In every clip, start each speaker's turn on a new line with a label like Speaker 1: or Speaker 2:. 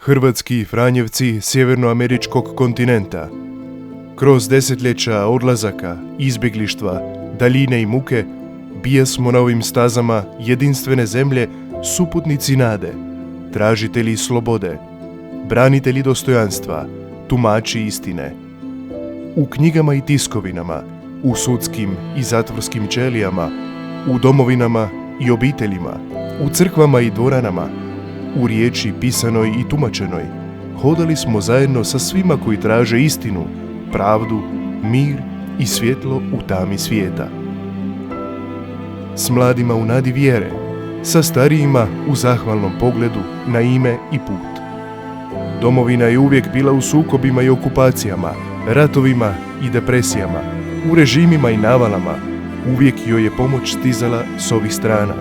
Speaker 1: Hrvatski Franjevci sjevernoameričkog kontinenta. Kroz desetljeća odlazaka, izbjeglištva, daljine i muke, bijasmo na ovim stazama jedinstvene zemlje suputnici nade, tražitelji slobode, branitelji dostojanstva, tumači istine. U knjigama i tiskovinama, u sudskim i zatvorskim ćelijama, u domovinama i obiteljima, u crkvama i dvoranama, u riječi pisanoj i tumačenoj, hodali smo zajedno sa svima koji traže istinu, pravdu, mir i svjetlo u tami svijeta. S mladima u nadi vjere, sa starijima u zahvalnom pogledu na ime i put. Domovina je uvijek bila u sukobima i okupacijama, ratovima i depresijama, u režimima i navalama, uvijek joj je pomoć stizala s ovih strana.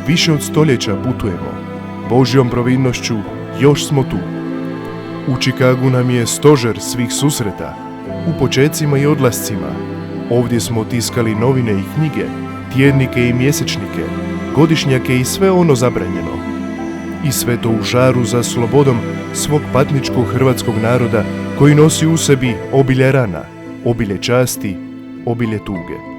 Speaker 1: Više od stoljeća putujemo, Božjom providnošću još smo tu. U Čikagu nam je stožer svih susreta, u počecima i odlascima. Ovdje smo tiskali novine i knjige, tjednike i mjesečnike, godišnjake i sve ono zabranjeno. I sve to u žaru za slobodom svog patničkog hrvatskog naroda koji nosi u sebi obilje rana, obilje časti, obilje tuge.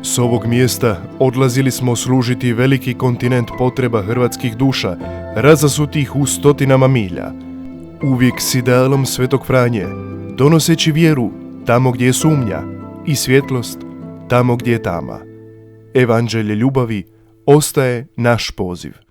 Speaker 1: S ovog mjesta odlazili smo služiti veliki kontinent potreba hrvatskih duša, razasutih u stotinama milja. Uvijek s idealom Svetog Franje, donoseći vjeru tamo gdje je sumnja i svjetlost tamo gdje je tama. Evanđelje ljubavi ostaje naš poziv.